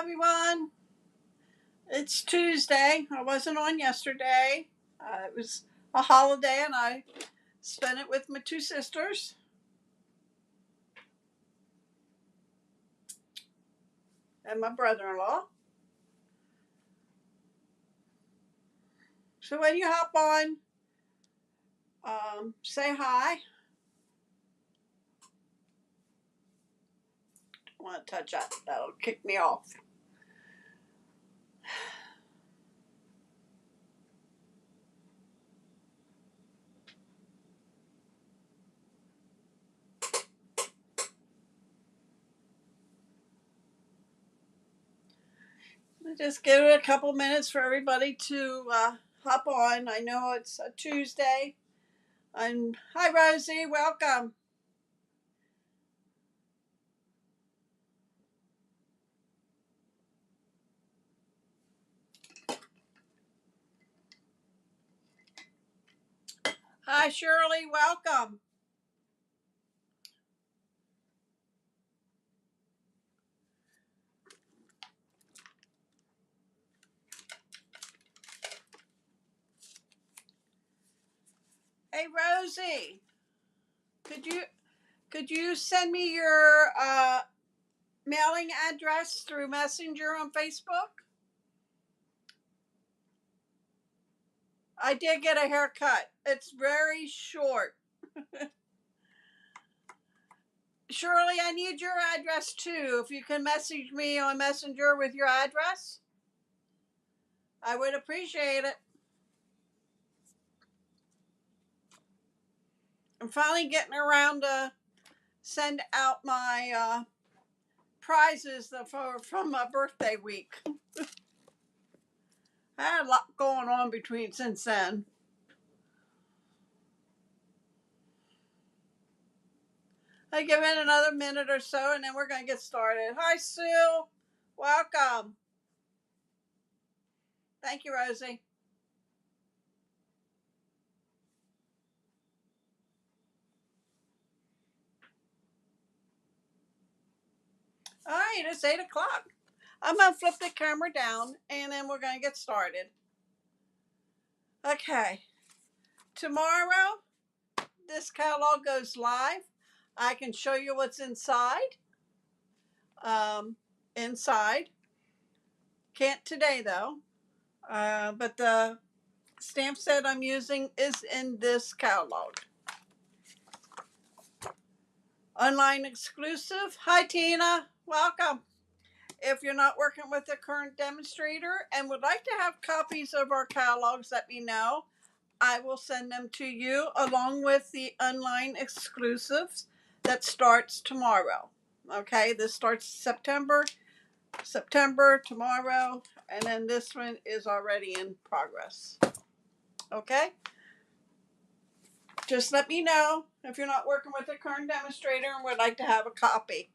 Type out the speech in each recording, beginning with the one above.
everyone. It's Tuesday. I wasn't on yesterday. It was a holiday and I spent it with my two sisters. And my brother-in-law. So when you hop on, say hi. I want to touch that. That'll kick me off. Just give it a couple minutes for everybody to hop on. I know it's a Tuesday. And hi, Rosie. Welcome. Hi, Shirley. Welcome. Hey, Rosie. Could you send me your mailing address through Messenger on Facebook? I did get a haircut. It's very short. Shirley, I need your address too. If you can message me on Messenger with your address, I would appreciate it. I'm finally getting around to send out my prizes from my birthday week. I had a lot going on between since then. I give it another minute or so and then we're going to get started. Hi, Sue. Welcome. Thank you, Rosie. All right, it's 8 o'clock. I'm going to flip the camera down and then we're going to get started. Okay. Tomorrow, this catalog goes live. I can show you what's inside. Inside. Can't today, though. But the stamp set I'm using is in this catalog. Online exclusive. Hi, Tina. Welcome. If you're not working with a current demonstrator and would like to have copies of our catalogs, let me know. I will send them to you along with the online exclusives that starts tomorrow. Okay, this starts September tomorrow, and then this one is already in progress. Okay, just let me know if you're not working with a current demonstrator and would like to have a copy.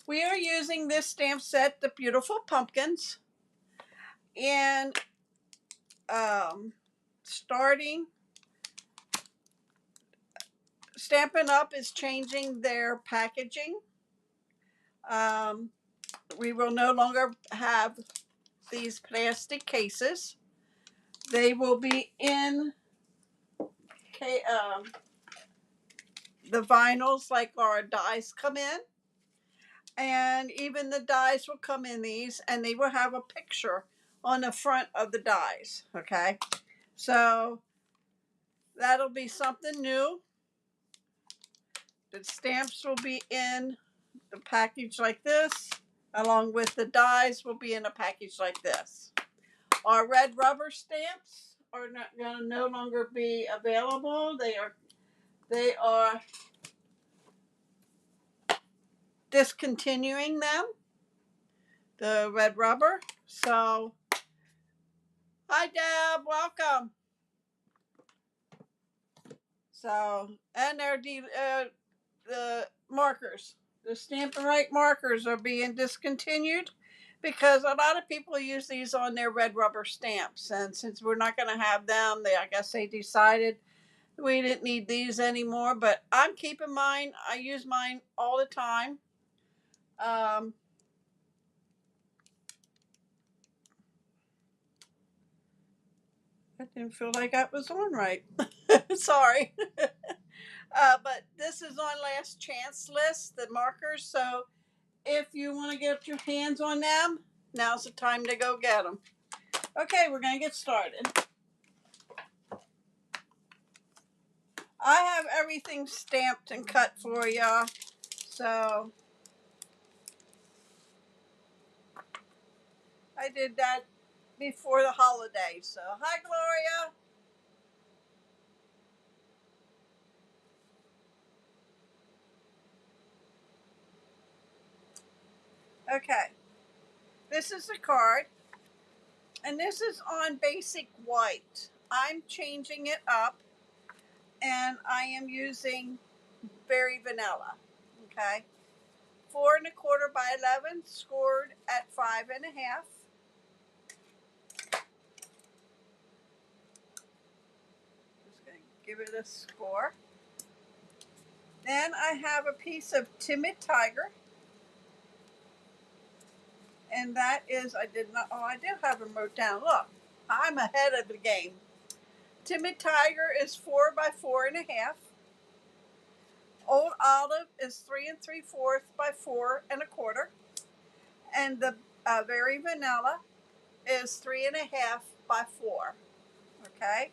We are using this stamp set, the Beautiful Pumpkins, and starting, Stampin' Up is changing their packaging. We will no longer have these plastic cases. They will be in the vinyls like our dies come in. And even the dies will come in these and they will have a picture on the front of the dies. Okay. So that'll be something new. The stamps will be in the package like this, along with the dies will be in a package like this. Our red rubber stamps are not going to no longer be available. They are discontinuing them, the red rubber. So, hi Deb, welcome. So, and they're the markers, the Stampin' Right markers are being discontinued because a lot of people use these on their red rubber stamps. And since we're not going to have them, I guess they decided we didn't need these anymore. But I'm keeping mine. I use mine all the time. I didn't feel like that was on right. Sorry. But this is on last chance list, the markers. So if you want to get your hands on them, now's the time to go get them. Okay, we're going to get started. I have everything stamped and cut for y'all. So I did that before the holiday. So hi, Gloria. Okay, this is the card, and this is on basic white. I'm changing it up, and I am using Berry Vanilla. Okay, 4 1/4 by 11, scored at 5 1/2. Just gonna give it a score. Then I have a piece of Timid Tiger, and that is, I did not, oh, I do have them wrote down. Look, I'm ahead of the game. Timid Tiger is 4 by 4 1/2. Old Olive is 3 3/4 by 4 1/4. And the Very Vanilla is 3 1/2 by 4. Okay.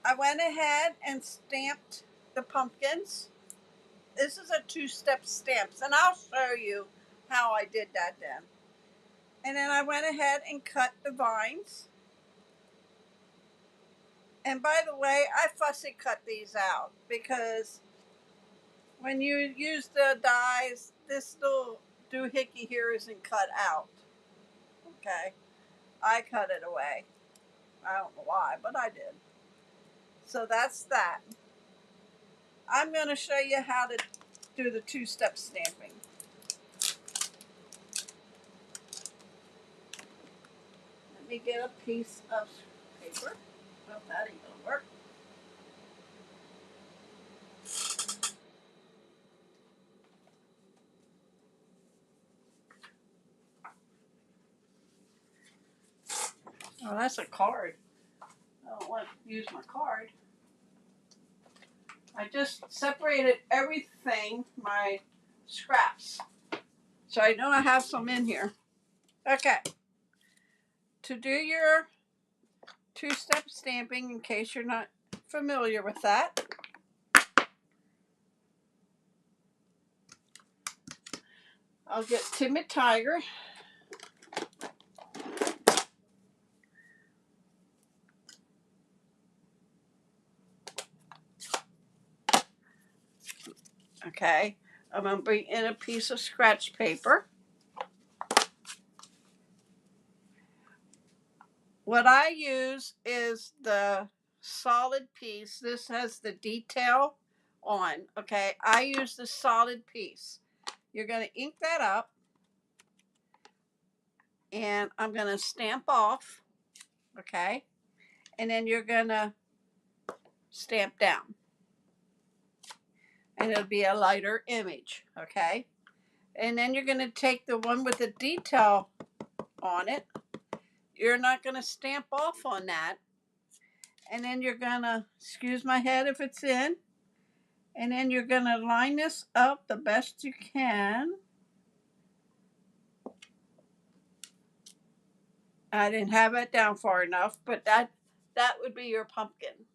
I went ahead and stamped the pumpkins. This is a 2-step stamps, and I'll show you how I did that then. And then I went ahead and cut the vines. And by the way, I fussy cut these out because when you use the dies, this little doohickey here isn't cut out. Okay, I cut it away. I don't know why, but I did. So that's that. I'm going to show you how to do the 2-step stamping. Let me get a piece of paper. Well, that ain't going to work. Oh, that's a card. I don't want to use my card. I just separated everything, my scraps. So I know I have some in here. Okay. To do your 2-step stamping, in case you're not familiar with that, I'll get Timid Tiger. Okay. I'm going to bring in a piece of scratch paper. What I use is the solid piece. This has the detail on. Okay. I use the solid piece. You're going to ink that up. And I'm going to stamp off. Okay. And then you're going to stamp down. And it'll be a lighter image. Okay. And then you're going to take the one with the detail on it. You're not going to stamp off on that. And then you're going to, excuse my head if it's in. And then you're going to line this up the best you can. I didn't have it down far enough, but that would be your pumpkin.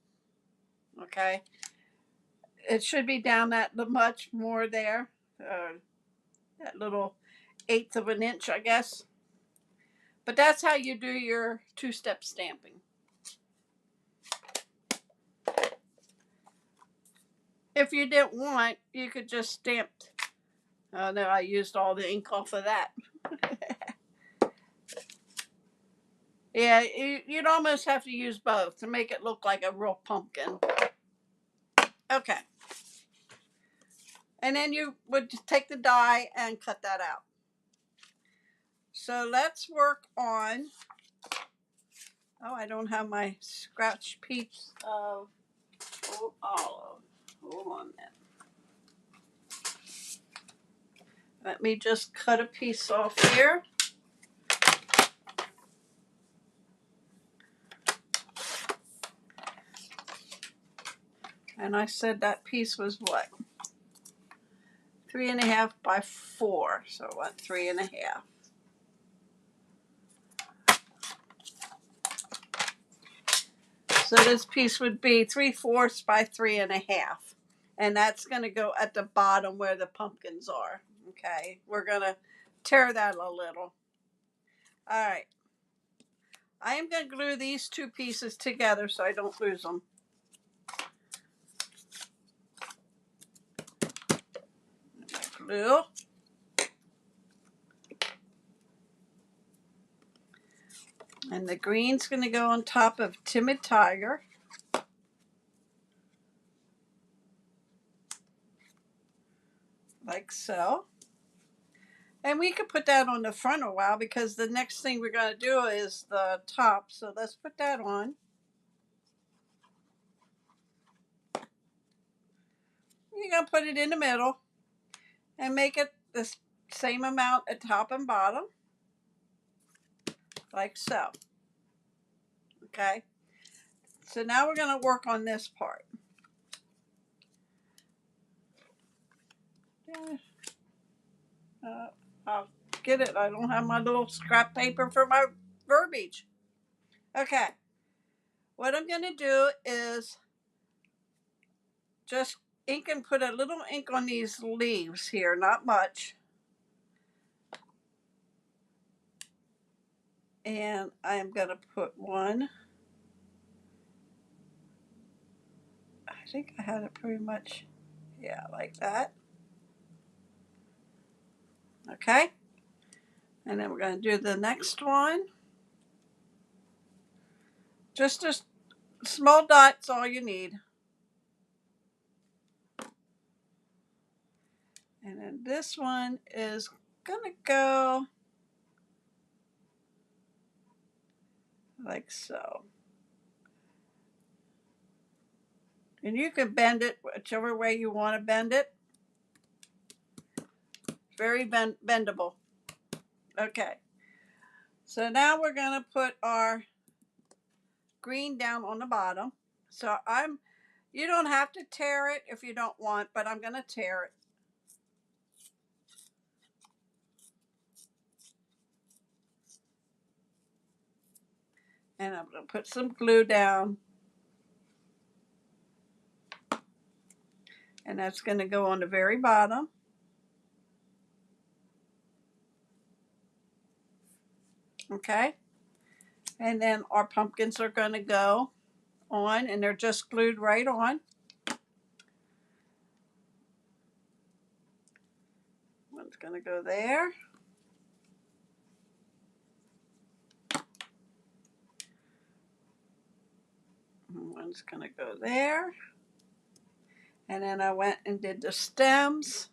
Okay. It should be down that much more there. That little 1/8 of an inch, I guess. But that's how you do your 2-step stamping. If you didn't want, you could just stamp. Oh no, I used all the ink off of that. Yeah, you'd almost have to use both to make it look like a real pumpkin. Okay. And then you would just take the die and cut that out. So let's work on, oh, I don't have my scratch piece of old olive. Hold on a minute. Let me just cut a piece off here. And I said that piece was what? 3.5 by 4. So what? 3.5. So this piece would be 3/4 by 3.5. And that's going to go at the bottom where the pumpkins are. Okay. We're going to tear that a little. All right. I am going to glue these two pieces together so I don't lose them. Glue. And the green's going to go on top of Timid Tiger. Like so. And we could put that on the front a while because the next thing we're going to do is the top. So let's put that on. You're going to put it in the middle and make it the same amount at top and bottom. Like so. Okay. So now we're going to work on this part. I'll get it. I don't have my little scrap paper for my verbiage. Okay. What I'm going to do is just ink and put a little ink on these leaves here. Not much. And I'm going to put one. I think I had it pretty much, yeah, like that. Okay. And then we're going to do the next one. Just a small dot's all you need. And then this one is going to go like so. And you can bend it whichever way you want to bend it. Very bendable. Okay. So now we're going to put our green down on the bottom. So you don't have to tear it if you don't want, but I'm going to tear it. And I'm going to put some glue down. And that's going to go on the very bottom. Okay. And then our pumpkins are going to go on, and they're just glued right on. One's going to go there. One's going to go there. And then I went and did the stems.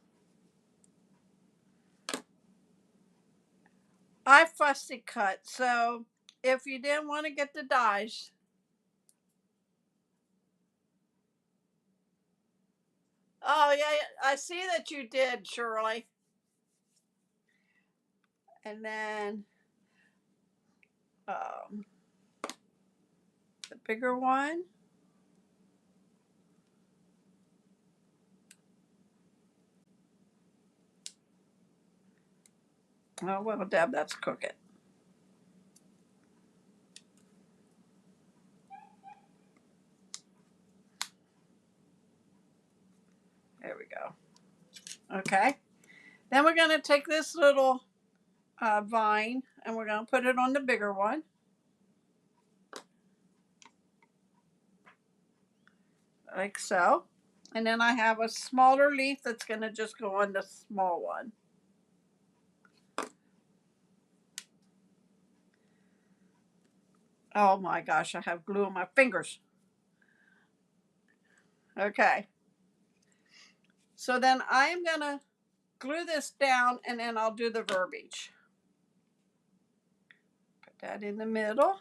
I fussy cut, so if you didn't want to get the dies, oh yeah, I see that you did, Shirley. And then the bigger one. Oh well, Deb, that's cooking. There we go. Okay. Then we're going to take this little vine and we're going to put it on the bigger one. Like so. And then I have a smaller leaf that's going to just go on the small one. Oh my gosh, I have glue on my fingers. Okay. So then I am going to glue this down and then I'll do the verbiage. Put that in the middle.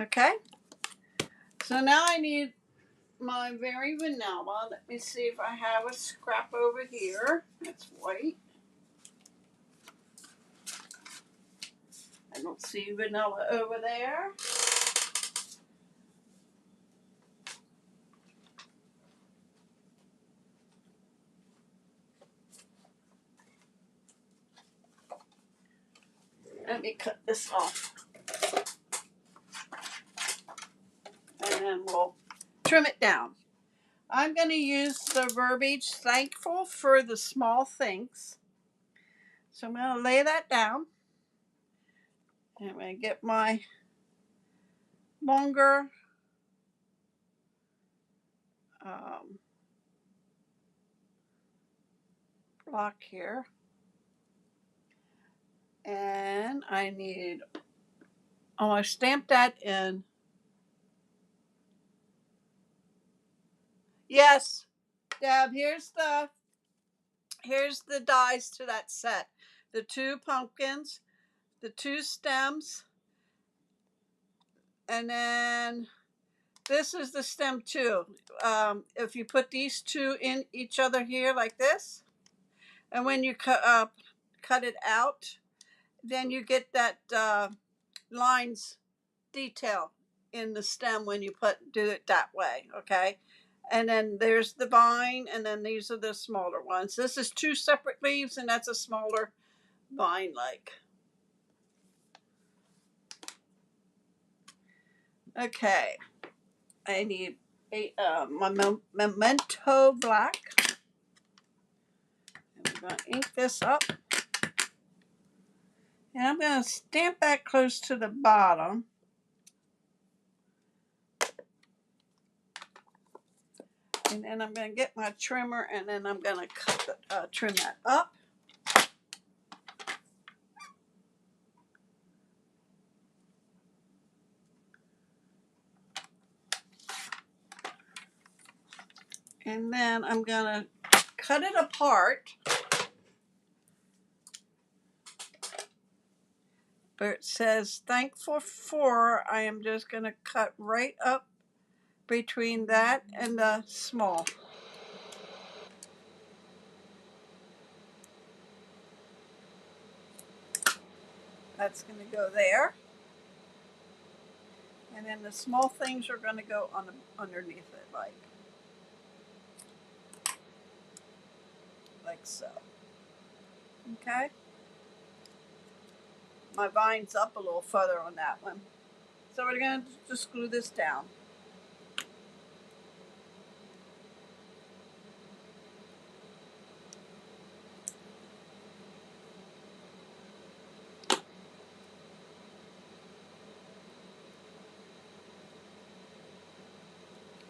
Okay. So now I need my very vanilla. Let me see if I have a scrap over here. It's white. I don't see vanilla over there. Let me cut this off. And then we'll trim it down. I'm going to use the verbiage thankful for the small things. So I'm going to lay that down. And I'm going to get my longer block here. And I want to stamp that in. Yes, Deb, here's the dies to that set. The 2 pumpkins, the 2 stems, and then this is the stem too. If you put these 2 in each other here like this, and when you cut it out, then you get that lines detail in the stem when you do it that way, okay? And then there's the vine, and then these are the smaller ones. This is 2 separate leaves, and that's a smaller vine like. Okay, I need my memento black. And I'm going to ink this up. And I'm going to stamp that close to the bottom. And then I'm going to get my trimmer, and then I'm going to trim that up. And then I'm going to cut it apart. But it says thankful for, I am just going to cut right up between that and the small. That's going to go there. And then the small things are going to go on underneath it like so. Okay? My vine's up a little further on that one. So we're going to just glue this down.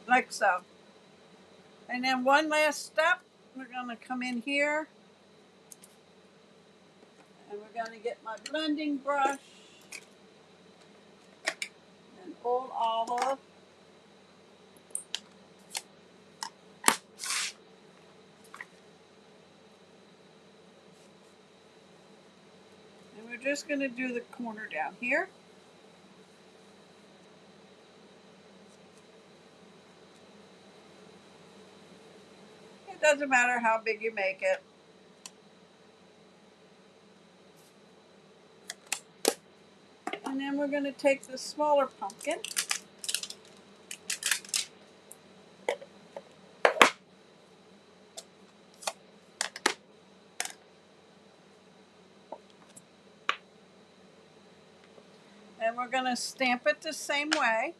Like so. And then one last step, we're going to come in here and we're going to get my blending brush and Old Olive. And we're just going to do the corner down here. It doesn't matter how big you make it. And then we're going to take the smaller pumpkin. And we're going to stamp it the same way.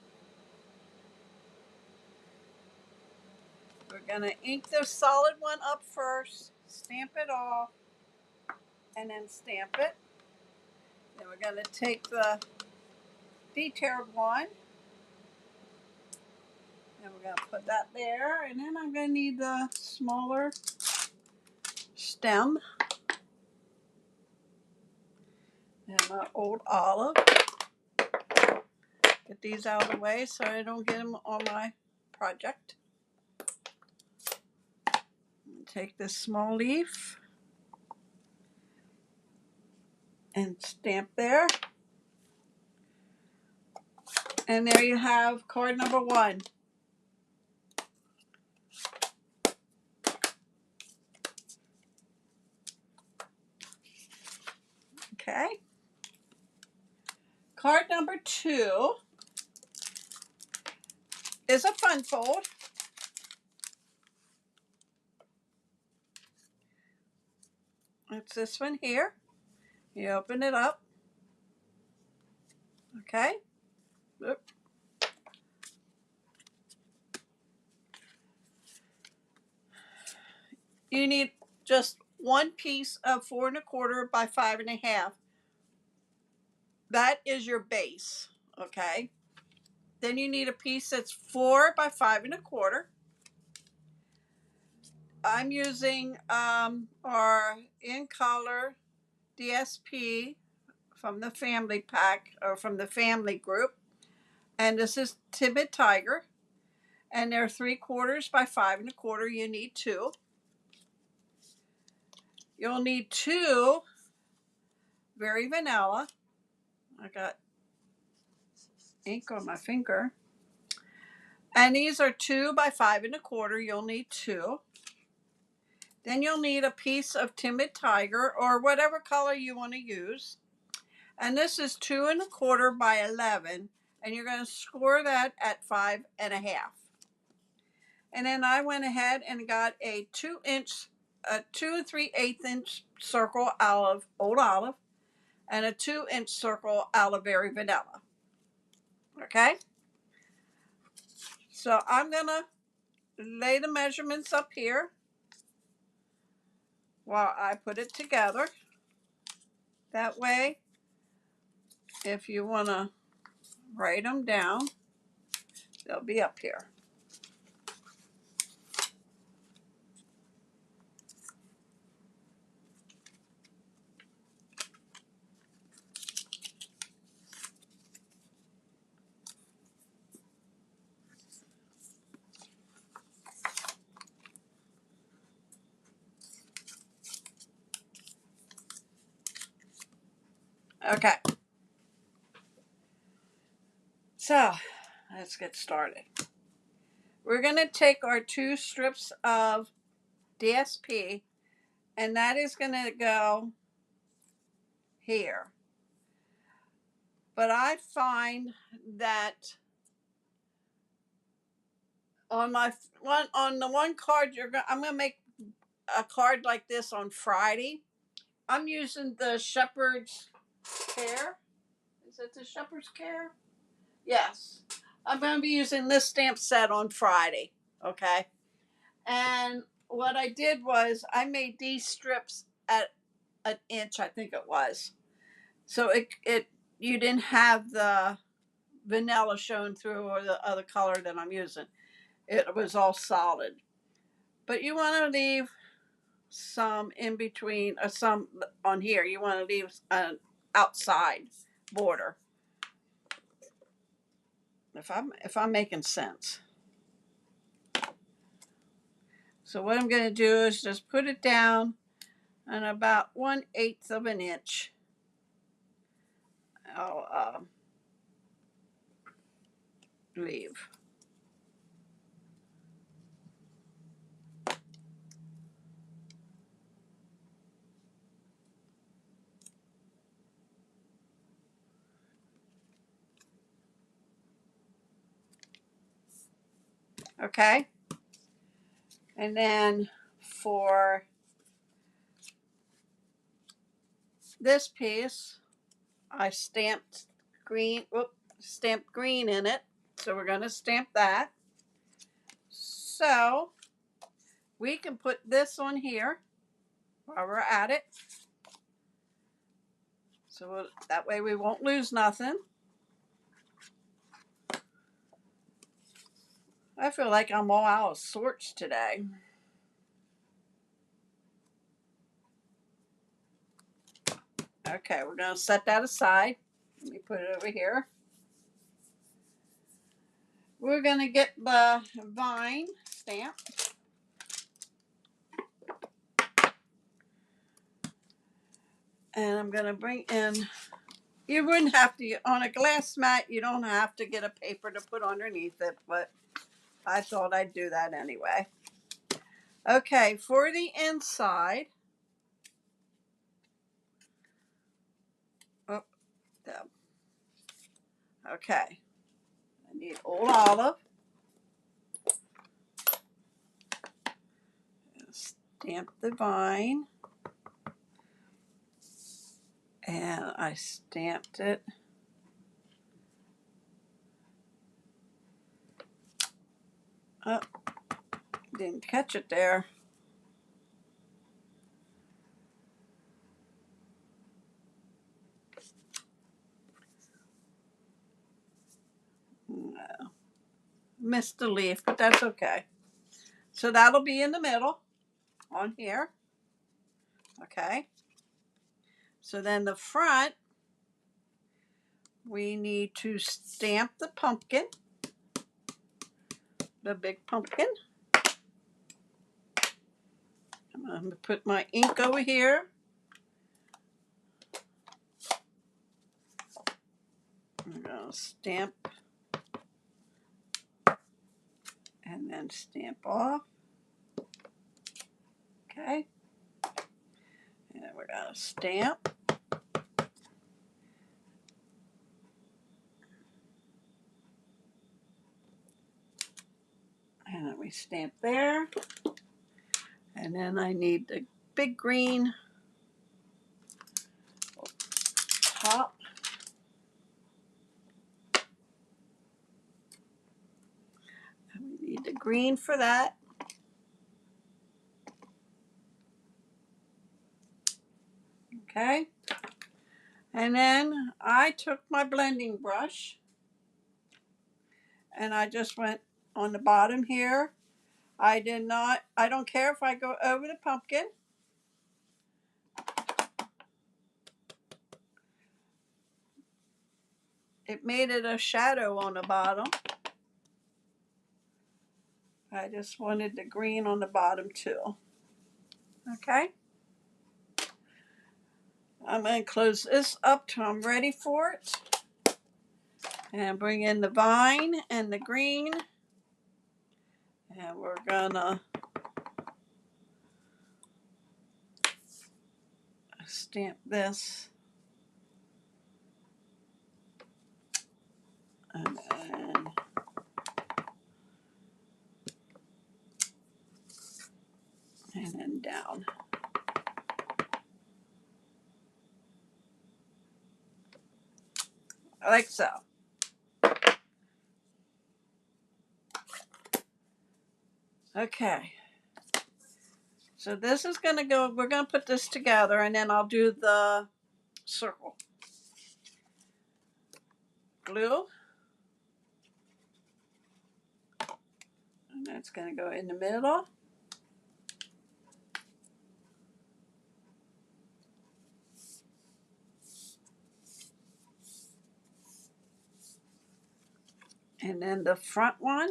We're going to ink the solid one up first, stamp it off, and then stamp it. Then we're going to take the detailed one, and we're going to put that there. And then I'm going to need the smaller stem and my Old Olive. Get these out of the way so I don't get them on my project. Take this small leaf and stamp there. And there you have card number 1. Okay. Card number 2 is a fun fold. It's this one here. You open it up. Okay. Oop. You need just one piece of 4 1/4 by 5 1/2. That is your base. Okay. Then you need a piece that's 4 by 5 1/4. I'm using our in color DSP from the family pack or from the family group, and this is Timid Tiger, and they're 3/4 by 5 1/4. You need 2. You'll need 2 Very Vanilla. I got ink on my finger, and these are 2 by 5 1/4. You'll need 2. Then you'll need a piece of Timid Tiger or whatever color you want to use. And this is 2 1/4 by 11. And you're going to score that at 5 1/2. And then I went ahead and got a 2 3/8 circle out of Old Olive and a 2 circle out of Very Vanilla. Okay? So I'm going to lay the measurements up here while I put it together. That way, if you want to write them down, they'll be up here. Okay. So, let's get started. We're going to take our 2 strips of DSP, and that is going to go here. But I find that on the one card I'm going to make a card like this on Friday. I'm using the Shepherd's Care. Is it the Shepherd's Care? Yes. I'm going to be using this stamp set on Friday. Okay. And what I did was I made these strips at an inch, I think it was. So you didn't have the vanilla shown through or the other color that I'm using. It was all solid. But you want to leave some in between, or some on here. You want to leave an outside border. If I'm making sense. So what I'm going to do is just put it down on about 1/8 of an inch. I'll leave. Okay. And then for this piece, I stamped green in it. So we're going to stamp that. So we can put this on here while we're at it. So that way we won't lose nothing. I feel like I'm all out of sorts today. Okay, we're going to set that aside. Let me put it over here. We're going to get the vine stamp. And I'm going to bring in, you wouldn't have to, on a glass mat, you don't have to get a paper to put underneath it, but I thought I'd do that anyway. Okay, for the inside, Okay. I need old olive. Stamp the vine. And I stamped it. Oh, didn't catch it there. No. Missed the leaf, but that's okay. So that'll be in the middle on here. Okay. So then the front, we need to stamp the pumpkin, the big pumpkin. I'm going to put my ink over here. I'm going to stamp and then stamp off. Okay. And we're going to stamp. And then we stamp there. And then I need the big green top. And we need the green for that. Okay. And then I took my blending brush and I just went on the bottom here. I don't care if I go over the pumpkin. It made it a shadow on the bottom. I just wanted the green on the bottom too. Okay. I'm going to close this up till I'm ready for it. And bring in the vine and the green. And we're going to stamp this. And then down. Like so. Okay. So this is going to go, we're going to put this together and then I'll do the circle. Glue. And that's going to go in the middle. And then the front one.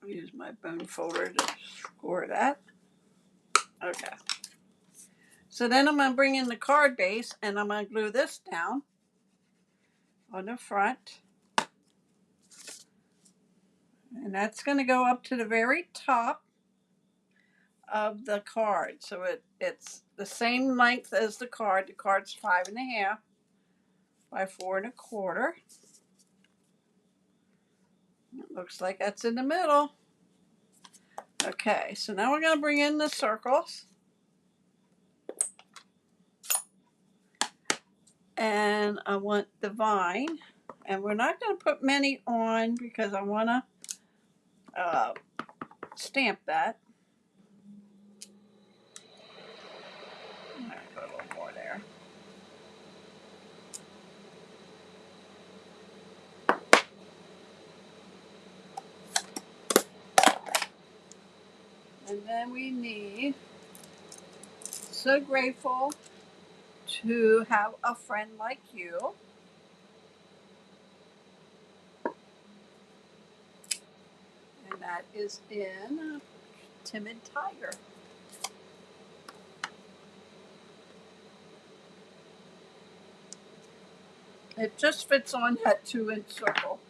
Use my bone folder to score that. Okay. So then I'm going to bring in the card base and I'm going to glue this down on the front. And that's going to go up to the very top of the card. So it's the same length as the card. The card's 5.5 by 4.25. It looks like that's in the middle. Okay, so now we're going to bring in the circles. And I want the vine. And we're not going to put many on because I want to stamp that. I'm going to put a little more there. And then we need, so grateful to have a friend like you. And that is in Timid Tiger. It just fits on that 2-inch circle.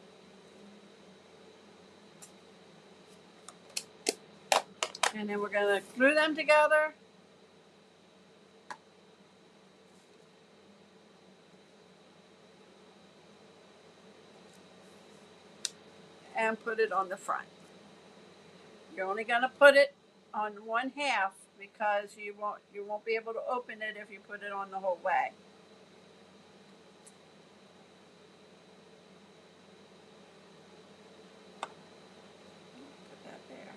And then we're going to glue them together. And put it on the front. You're only going to put it on one half because you won't be able to open it if you put it on the whole way. Put that there.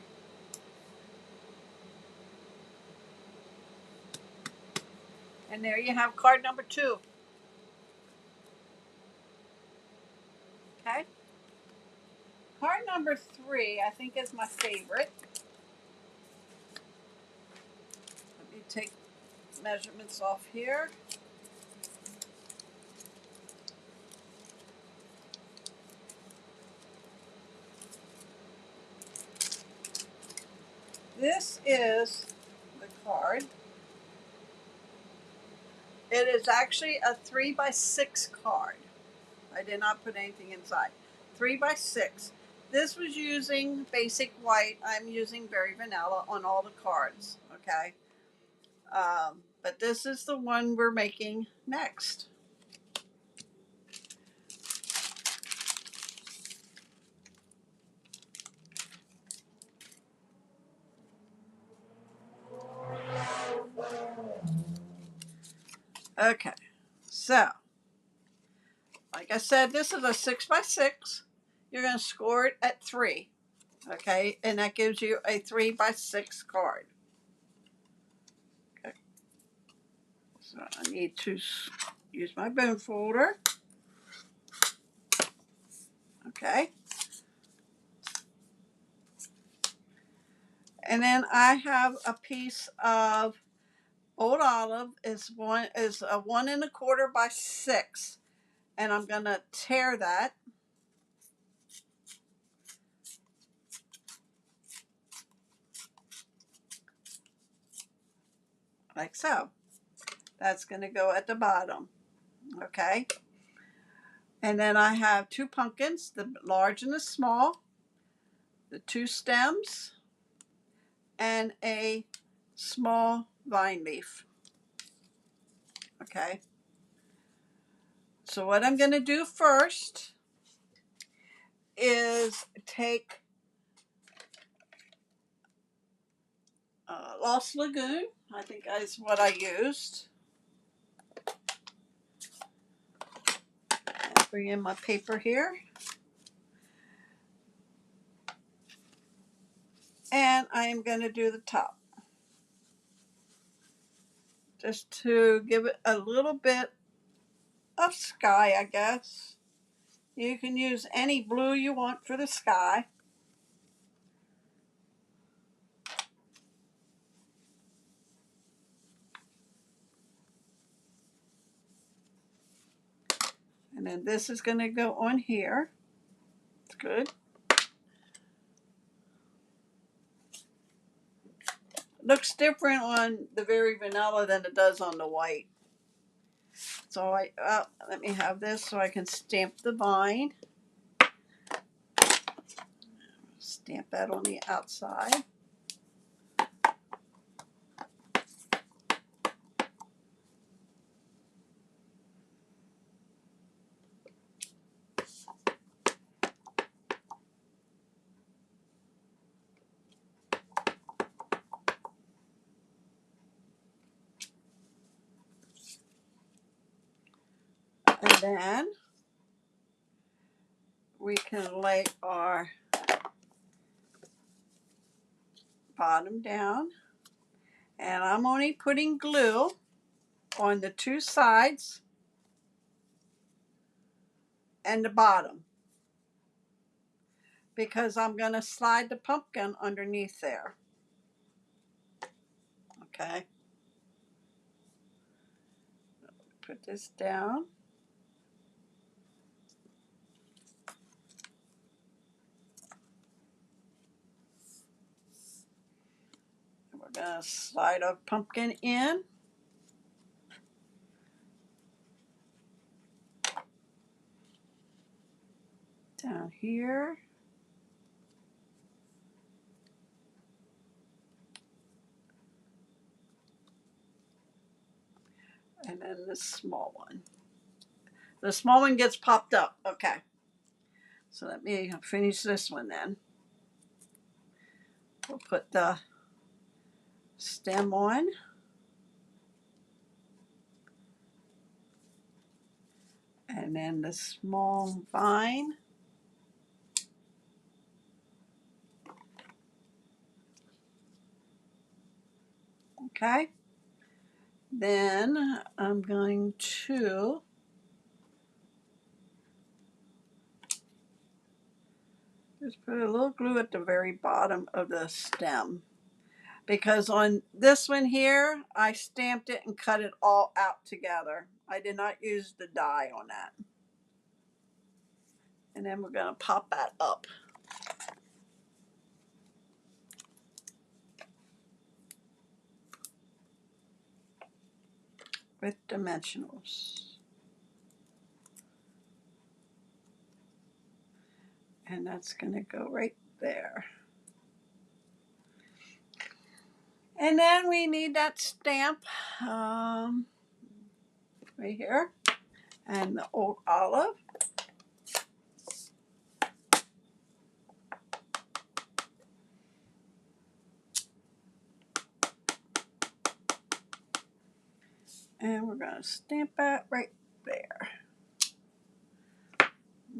And there you have card number 2. Okay. Card number 3, I think, is my favorite. Let me take measurements off here. This is the card. It is actually a 3x6 card. I did not put anything inside. 3x6. This was using basic white. I'm using berry vanilla on all the cards. Okay. But this is the one we're making next. Okay. So, like I said, this is a 6x6. You're going to score it at 3. Okay. And that gives you a 3x6 card. Okay. So I need to use my bone folder. Okay. And then I have a piece of Old Olive is a 1 1/4 by 6, and I'm gonna tear that. Like so. That's gonna go at the bottom. Okay. And then I have 2 pumpkins, the large and the small, the 2 stems, and a small vine leaf. Okay. So what I'm gonna do first is take Lost Lagoon. I think is what I used. And bring in my paper here. And I am going to do the top. Just to give it a little bit of sky, I guess. You can use any blue you want for the sky. And then this is going to go on here. It's good. Looks different on the very vanilla than it does on the white. So let me have this so I can stamp the vine. Stamp that on the outside. And then we can lay our bottom down. And I'm only putting glue on the 2 sides and the bottom because I'm going to slide the pumpkin underneath there. Okay. Put this down. We're going to slide our pumpkin in. here. And then this small one. The small one gets popped up. Okay. So let me finish this one then. We'll put the stem on. And then the small vine. Okay. Then I'm going to just put a little glue at the very bottom of the stem. Because on this one here, I stamped it and cut it all out together. I did not use the die on that. And then we're going to pop that up. With dimensionals. And that's going to go right there. And then we need that stamp right here. And the old olive. And we're going to stamp that right there.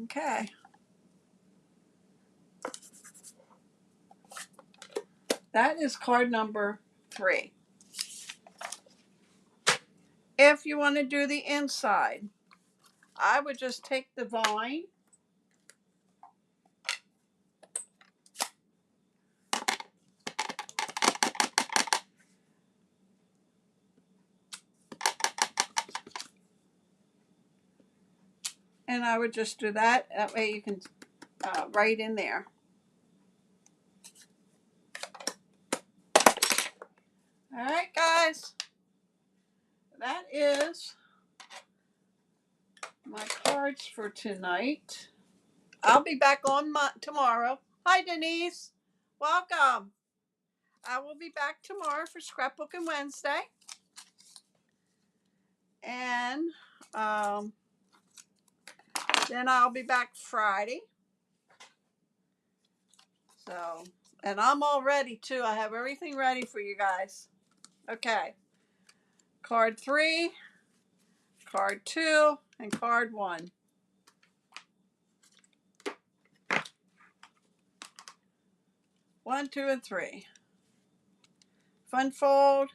Okay. That is card number 3. If you want to do the inside, I would just take the vine and I would just do that. That way you can write in there. All right, guys. That is my cards for tonight. I'll be back on tomorrow. Hi, Denise. Welcome. I will be back tomorrow for Scrapbooking Wednesday. And then I'll be back Friday. So, and I'm all ready too. I have everything ready for you guys. Okay. Card 3, card 2, and card 1. One, 2, and 3. Fun fold,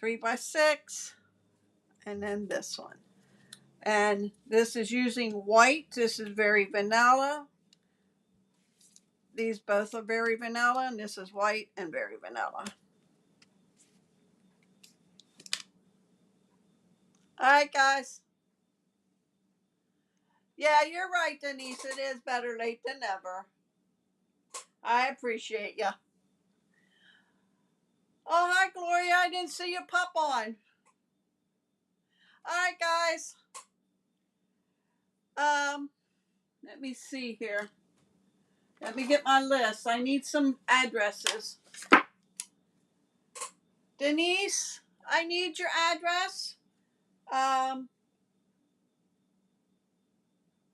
3x6, and then this one. And this is using white. This is very vanilla. These both are very vanilla, and this is white and very vanilla. All right, guys. Yeah, you're right, Denise. It is better late than never. I appreciate you. Oh, hi, Gloria. I didn't see you pop on. All right, guys. Let me see here. Let me get my list. I need some addresses. Denise, I need your address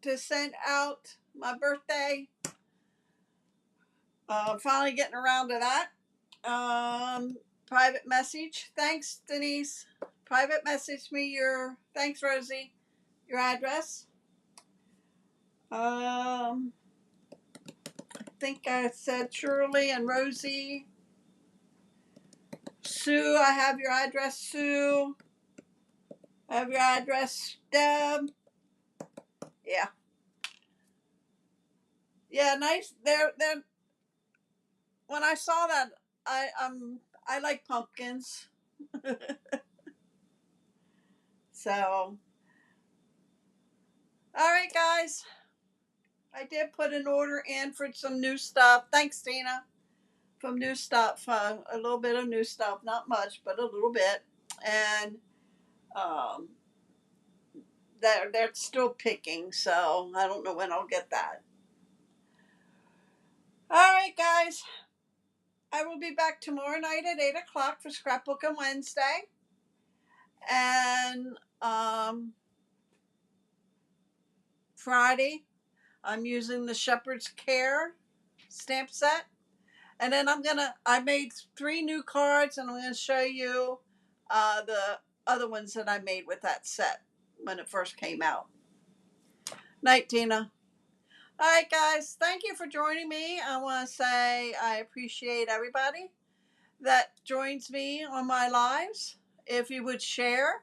to send out my birthday. Finally getting around to that. Private message. Thanks, Denise. Private message me your, thanks, Rosie, your address. I think I said Shirley and Rosie. Sue, I have your address, Sue. I have your address, Deb. Yeah. Yeah, nice. They're when I saw that, I like pumpkins. So, all right, guys. I did put an order in for some new stuff. Thanks, Tina. From new stuff, a little bit of new stuff, not much, but a little bit, and they're still picking, so I don't know when I'll get that. guys, I will be back tomorrow night at 8 o'clock for Scrapbooking Wednesday. And Friday, I'm using the Shepherd's Care stamp set. And then I made 3 new cards, and I'm going to show you the other ones that I made with that set when it first came out. Night, Tina. All right, guys, thank you for joining me. I want to say I appreciate everybody that joins me on my lives. If you would share,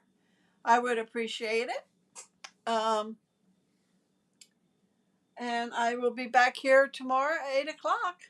I would appreciate it. And I will be back here tomorrow at 8 o'clock.